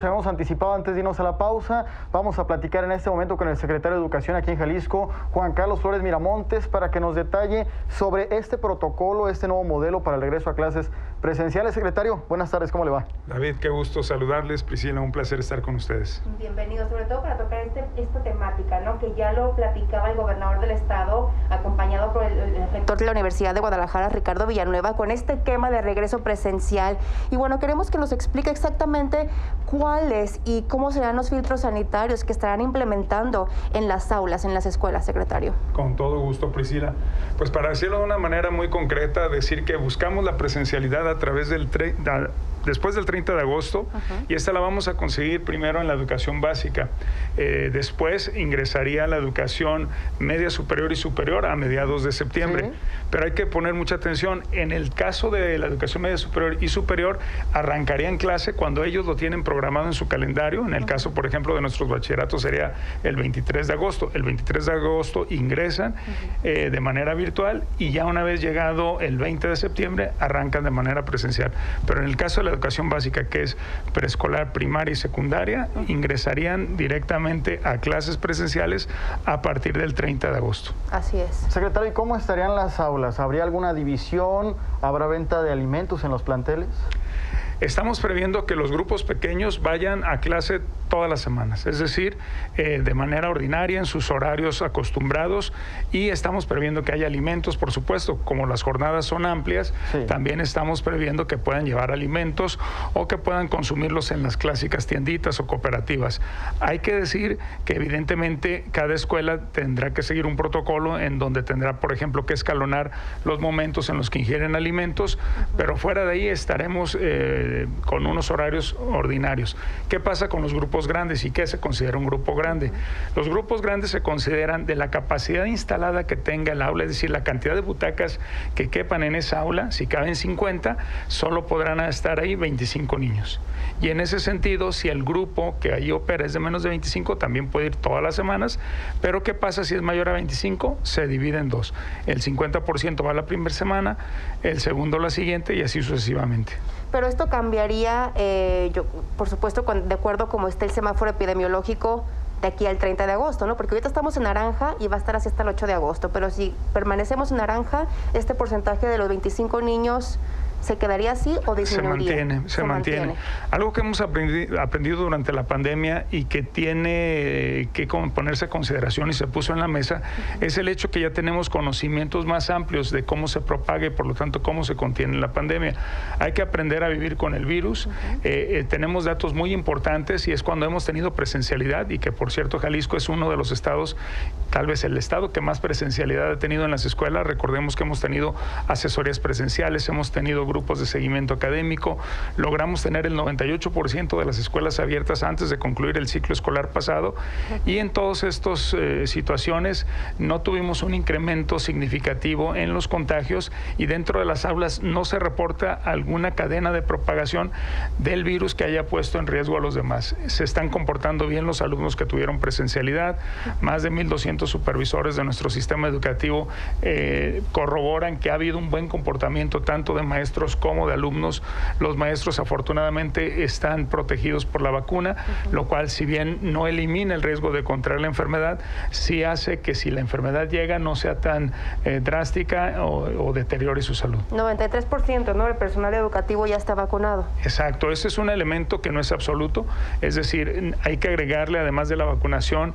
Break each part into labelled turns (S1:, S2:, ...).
S1: Hemos anticipado antes de irnos a la pausa, vamos a platicar en este momento con el secretario de Educación aquí en Jalisco, Juan Carlos Flores Miramontes, para que nos detalle sobre este protocolo, este nuevo modelo para el regreso a clases presenciales. Secretario, buenas tardes, ¿cómo le va?
S2: David, qué gusto saludarles. Priscila, un placer estar con ustedes.
S3: Bienvenido, sobre todo para tocar esta temática, ¿no? Que ya lo platicaba el gobernador del estado, acompañado por el rector de la Universidad de Guadalajara, Ricardo Villanueva, con este esquema de regreso presencial. Y bueno, queremos que nos explique exactamente cuáles y cómo serán los filtros sanitarios que estarán implementando en las aulas, en las escuelas, secretario.
S2: Con todo gusto, Priscila. Pues para decirlo de una manera muy concreta, decir que buscamos la presencialidad a través después del 30 de agosto, y esta la vamos a conseguir primero en la educación básica. Después ingresaría a la educación media superior y superior a mediados de septiembre. Sí. Pero hay que poner mucha atención. En el caso de la educación media superior y superior, arrancaría en clase cuando ellos lo tienen programado en su calendario. En el caso, por ejemplo, de nuestros bachilleratos sería el 23 de agosto. El 23 de agosto ingresan de manera virtual y ya una vez llegado el 20 de septiembre arrancan de manera presencial. Pero en el caso de la educación básica, que es preescolar, primaria y secundaria, ingresarían directamente a clases presenciales a partir del 30 de agosto.
S3: Así es.
S1: Secretario, ¿y cómo estarían las aulas? ¿Habría alguna división? ¿Habrá venta de alimentos en los planteles?
S2: Estamos previendo que los grupos pequeños vayan a clase todas las semanas, es decir, de manera ordinaria, en sus horarios acostumbrados, y estamos previendo que haya alimentos, por supuesto, como las jornadas son amplias, sí. También estamos previendo que puedan llevar alimentos o que puedan consumirlos en las clásicas tienditas o cooperativas. Hay que decir que evidentemente cada escuela tendrá que seguir un protocolo en donde tendrá, por ejemplo, que escalonar los momentos en los que ingieren alimentos, pero fuera de ahí estaremos con unos horarios ordinarios. ¿Qué pasa con los grupos grandes y qué se considera un grupo grande? Los grupos grandes se consideran de la capacidad instalada que tenga el aula, es decir, la cantidad de butacas que quepan en esa aula. Si caben 50, solo podrán estar ahí 25 niños. Y en ese sentido, si el grupo que ahí opera es de menos de 25, también puede ir todas las semanas. Pero ¿qué pasa si es mayor a 25? Se divide en dos. El 50% va la primera semana, el segundo la siguiente y así sucesivamente.
S3: Pero esto cambiaría, por supuesto, de acuerdo como esté el semáforo epidemiológico de aquí al 30 de agosto, ¿no? Porque ahorita estamos en naranja y va a estar así hasta el 8 de agosto, pero si permanecemos en naranja, este porcentaje de los 25 niños ¿se quedaría así o disminuiría?
S2: Se mantiene. Algo que hemos aprendido durante la pandemia y que tiene que ponerse a consideración y se puso en la mesa es el hecho que ya tenemos conocimientos más amplios de cómo se propaga y por lo tanto cómo se contiene la pandemia. Hay que aprender a vivir con el virus. Tenemos datos muy importantes y es cuando hemos tenido presencialidad, y que por cierto Jalisco es uno de los estados, tal vez el estado que más presencialidad ha tenido en las escuelas. Recordemos que hemos tenido asesorías presenciales, hemos tenido grupos de seguimiento académico, logramos tener el 98% de las escuelas abiertas antes de concluir el ciclo escolar pasado, y en todas estas situaciones no tuvimos un incremento significativo en los contagios, y dentro de las aulas no se reporta alguna cadena de propagación del virus que haya puesto en riesgo a los demás. Se están comportando bien los alumnos que tuvieron presencialidad. Más de 1,200 supervisores de nuestro sistema educativo corroboran que ha habido un buen comportamiento tanto de maestros como de alumnos. Los maestros afortunadamente están protegidos por la vacuna, lo cual, si bien no elimina el riesgo de contraer la enfermedad, sí hace que si la enfermedad llega no sea tan drástica o deteriore su salud.
S3: 93%, ¿no?, el personal educativo ya está vacunado.
S2: Exacto, ese es un elemento que no es absoluto, es decir, hay que agregarle, además de la vacunación,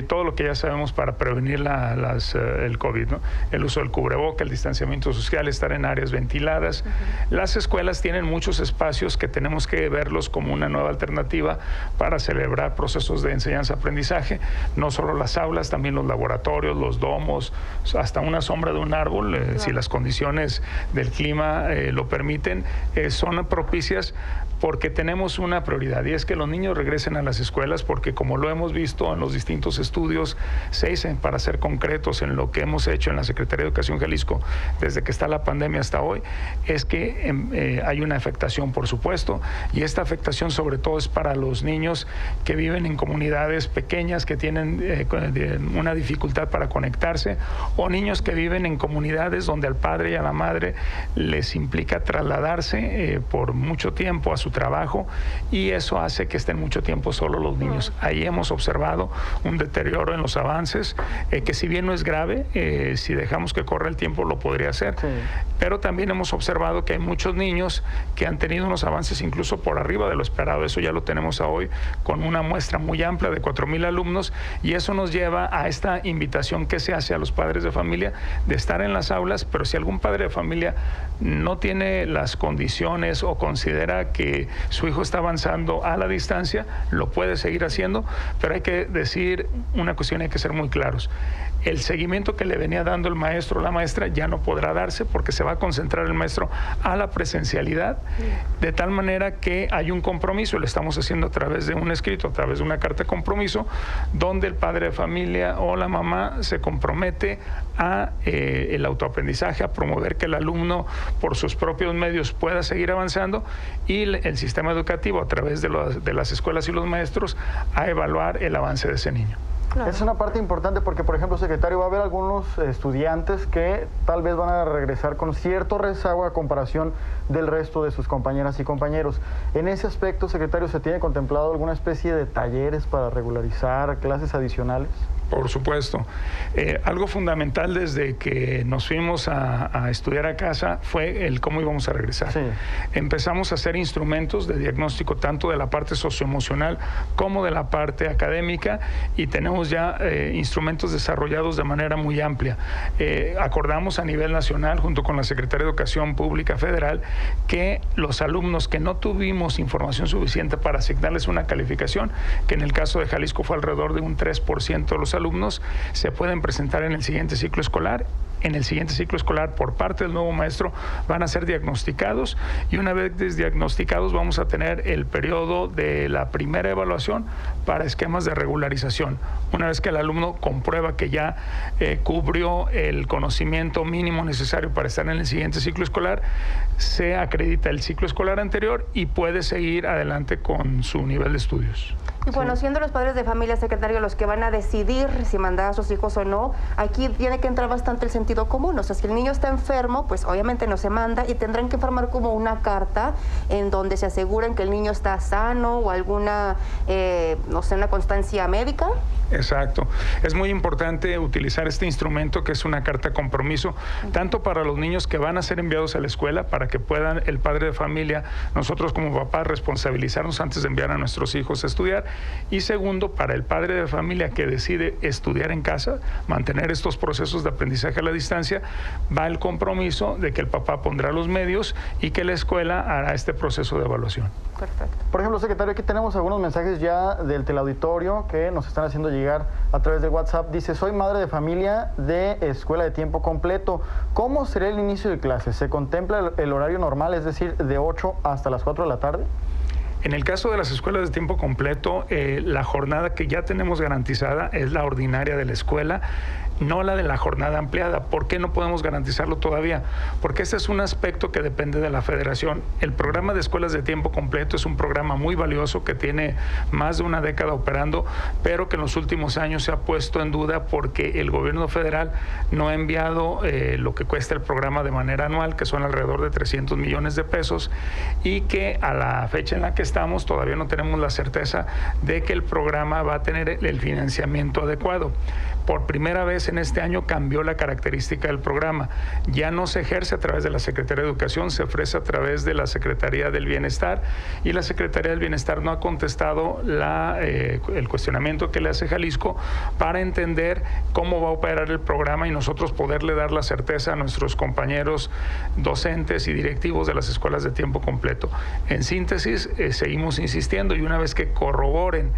S2: todo lo que ya sabemos para prevenir el COVID, ¿no? El uso del cubreboca, el distanciamiento social, estar en áreas ventiladas. Las escuelas tienen muchos espacios que tenemos que verlos como una nueva alternativa para celebrar procesos de enseñanza-aprendizaje, no solo las aulas, también los laboratorios, los domos, hasta una sombra de un árbol, claro. Si las condiciones del clima lo permiten, son propicias, porque tenemos una prioridad, y es que los niños regresen a las escuelas, porque como lo hemos visto en los distintos estudios, para ser concretos en lo que hemos hecho en la Secretaría de Educación Jalisco desde que está la pandemia hasta hoy, es que hay una afectación, por supuesto, y esta afectación sobre todo es para los niños que viven en comunidades pequeñas, que tienen una dificultad para conectarse, o niños que viven en comunidades donde al padre y a la madre les implica trasladarse por mucho tiempo a sus su trabajo, y eso hace que estén mucho tiempo solos los niños. Ahí hemos observado un deterioro en los avances, que si bien no es grave, si dejamos que corra el tiempo lo podría hacer, pero también hemos observado que hay muchos niños que han tenido unos avances incluso por arriba de lo esperado. Eso ya lo tenemos hoy con una muestra muy amplia de 4,000 alumnos, y eso nos lleva a esta invitación que se hace a los padres de familia de estar en las aulas, pero si algún padre de familia no tiene las condiciones o considera que su hijo está avanzando a la distancia, lo puede seguir haciendo, pero hay que decir una cuestión, hay que ser muy claros. El seguimiento que le venía dando el maestro o la maestra ya no podrá darse, porque se va a concentrar el maestro a la presencialidad, de tal manera que hay un compromiso, lo estamos haciendo a través de un escrito, a través de una carta de compromiso, donde el padre de familia o la mamá se compromete a el autoaprendizaje, a promover que el alumno por sus propios medios pueda seguir avanzando, y el sistema educativo a través de las escuelas y los maestros a evaluar el avance de ese niño.
S1: Claro. Es una parte importante porque, por ejemplo, secretario, va a haber algunos estudiantes que tal vez van a regresar con cierto rezago a comparación del resto de sus compañeras y compañeros. En ese aspecto, secretario, ¿se tiene contemplado alguna especie de talleres para regularizar, clases adicionales?
S2: Por supuesto. Algo fundamental desde que nos fuimos a estudiar a casa fue el cómo íbamos a regresar. Sí. Empezamos a hacer instrumentos de diagnóstico tanto de la parte socioemocional como de la parte académica, y tenemos ya instrumentos desarrollados de manera muy amplia. Acordamos a nivel nacional, junto con la Secretaría de Educación Pública Federal, que los alumnos que no tuvimos información suficiente para asignarles una calificación, que en el caso de Jalisco fue alrededor de un 3% de los alumnos, se pueden presentar en el siguiente ciclo escolar. En el siguiente ciclo escolar, por parte del nuevo maestro, van a ser diagnosticados, y una vez diagnosticados vamos a tener el periodo de la primera evaluación para esquemas de regularización. Una vez que el alumno comprueba que ya cubrió el conocimiento mínimo necesario para estar en el siguiente ciclo escolar, se acredita el ciclo escolar anterior y puede seguir adelante con su nivel de estudios.
S3: Y bueno, siendo los padres de familia, secretario, los que van a decidir si mandar a sus hijos o no, aquí tiene que entrar bastante el sentido común. O sea, si el niño está enfermo, pues obviamente no se manda, y tendrán que firmar como una carta en donde se aseguren que el niño está sano, o alguna, no sé, una constancia médica.
S2: Exacto. Es muy importante utilizar este instrumento, que es una carta compromiso, tanto para los niños que van a ser enviados a la escuela, para que puedan el padre de familia, nosotros como papás, responsabilizarnos antes de enviar a nuestros hijos a estudiar, y segundo, para el padre de familia que decide estudiar en casa, mantener estos procesos de aprendizaje a la distancia, va el compromiso de que el papá pondrá los medios y que la escuela hará este proceso de evaluación.
S1: Perfecto. Por ejemplo, secretario, aquí tenemos algunos mensajes ya del teleauditorio que nos están haciendo llegar a través de WhatsApp. Dice: soy madre de familia de escuela de tiempo completo. ¿Cómo será el inicio de clases? ¿Se contempla el horario normal, es decir, de 8 hasta las 4 de la tarde?
S2: En el caso de las escuelas de tiempo completo, la jornada que ya tenemos garantizada es la ordinaria de la escuela, no la de la jornada ampliada. ¿Por qué no podemos garantizarlo todavía? Porque este es un aspecto que depende de la federación. El programa de escuelas de tiempo completo es un programa muy valioso que tiene más de una década operando, pero que en los últimos años se ha puesto en duda porque el gobierno federal no ha enviado lo que cuesta el programa de manera anual, que son alrededor de 300 millones de pesos, y que a la fecha en la que estamos todavía no tenemos la certeza de que el programa va a tener el financiamiento adecuado. Por primera vez en este año cambió la característica del programa. Ya no se ejerce a través de la Secretaría de Educación, se ofrece a través de la Secretaría del Bienestar, y la Secretaría del Bienestar no ha contestado el cuestionamiento que le hace Jalisco para entender cómo va a operar el programa y nosotros poderle dar la certeza a nuestros compañeros docentes y directivos de las escuelas de tiempo completo. En síntesis, seguimos insistiendo, y una vez que corroboren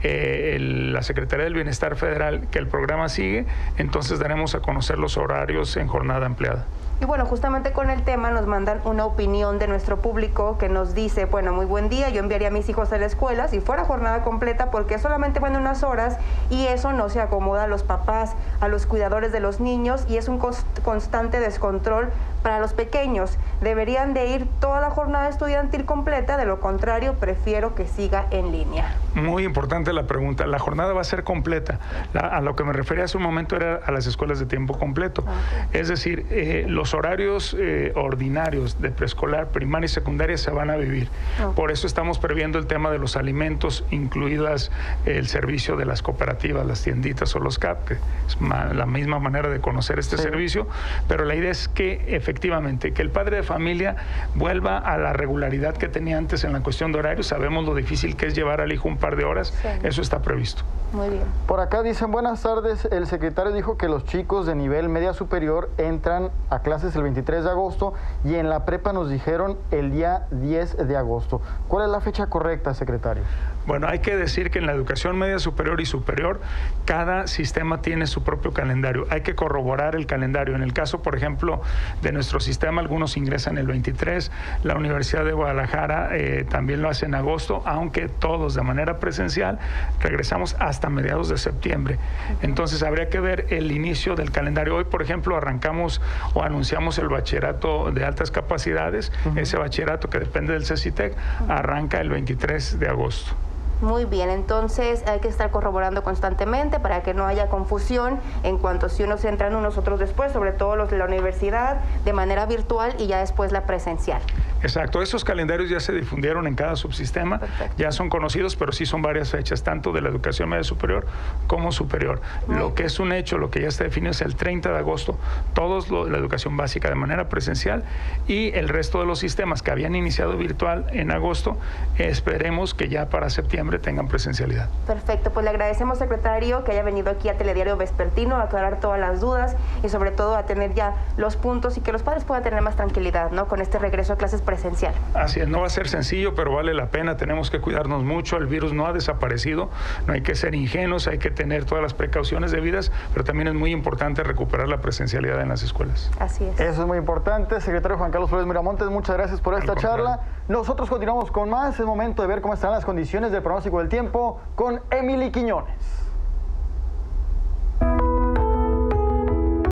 S2: la Secretaría del Bienestar Federal que el programa sigue, entonces daremos a conocer los horarios en jornada ampliada.
S3: Y bueno, justamente con el tema nos mandan una opinión de nuestro público que nos dice: bueno, muy buen día, yo enviaría a mis hijos a la escuela si fuera jornada completa, porque solamente van unas horas y eso no se acomoda a los papás, a los cuidadores de los niños, y es un constante descontrol para los pequeños, ¿deberían de ir toda la jornada estudiantil completa? De lo contrario, prefiero que siga en línea.
S2: Muy importante la pregunta. La jornada va a ser completa. A lo que me refería hace un momento era a las escuelas de tiempo completo. Okay. Es decir, los horarios ordinarios de preescolar, primaria y secundaria se van a vivir. Okay. Por eso estamos previendo el tema de los alimentos, incluidas el servicio de las cooperativas, las tienditas o los CAP, que es la misma manera de conocer este servicio, pero la idea es que efectivamente, que el padre de familia vuelva a la regularidad que tenía antes en la cuestión de horarios. Sabemos lo difícil que es llevar al hijo un par de horas, eso está previsto.
S3: Muy bien.
S1: Por acá dicen, buenas tardes, el secretario dijo que los chicos de nivel media superior entran a clases el 23 de agosto y en la prepa nos dijeron el día 10 de agosto. ¿Cuál es la fecha correcta, secretario?
S2: Bueno, hay que decir que en la educación media superior y superior, cada sistema tiene su propio calendario. Hay que corroborar el calendario. En el caso, por ejemplo, de nuestro sistema, algunos ingresan el 23, la Universidad de Guadalajara también lo hace en agosto, aunque todos de manera presencial regresamos hasta mediados de septiembre. Entonces, habría que ver el inicio del calendario. Hoy, por ejemplo, arrancamos o anunciamos el bachillerato de altas capacidades. Ese bachillerato que depende del CECITEC arranca el 23 de agosto.
S3: Muy bien, entonces hay que estar corroborando constantemente para que no haya confusión en cuanto si unos entran unos otros después, sobre todo los de la universidad, de manera virtual y ya después la presencial.
S2: Exacto, esos calendarios ya se difundieron en cada subsistema. Perfecto. Ya son conocidos, pero sí son varias fechas, tanto de la educación media superior como superior. Lo que es un hecho, lo que ya está definido es el 30 de agosto, todos la educación básica de manera presencial y el resto de los sistemas que habían iniciado virtual en agosto, esperemos que ya para septiembre tengan presencialidad.
S3: Perfecto, pues le agradecemos, secretario, que haya venido aquí a Telediario Vespertino a aclarar todas las dudas y sobre todo a tener ya los puntos y que los padres puedan tener más tranquilidad, ¿no?, con este regreso a clases presencial.
S2: Así es, no va a ser sencillo, pero vale la pena, tenemos que cuidarnos mucho, el virus no ha desaparecido, no hay que ser ingenuos, hay que tener todas las precauciones debidas, pero también es muy importante recuperar la presencialidad en las escuelas.
S3: Así es.
S1: Eso es muy importante. Secretario Juan Carlos Flores Miramontes, muchas gracias por esta charla. Nosotros continuamos con más, es momento de ver cómo están las condiciones del pronóstico del tiempo con Emily Quiñones.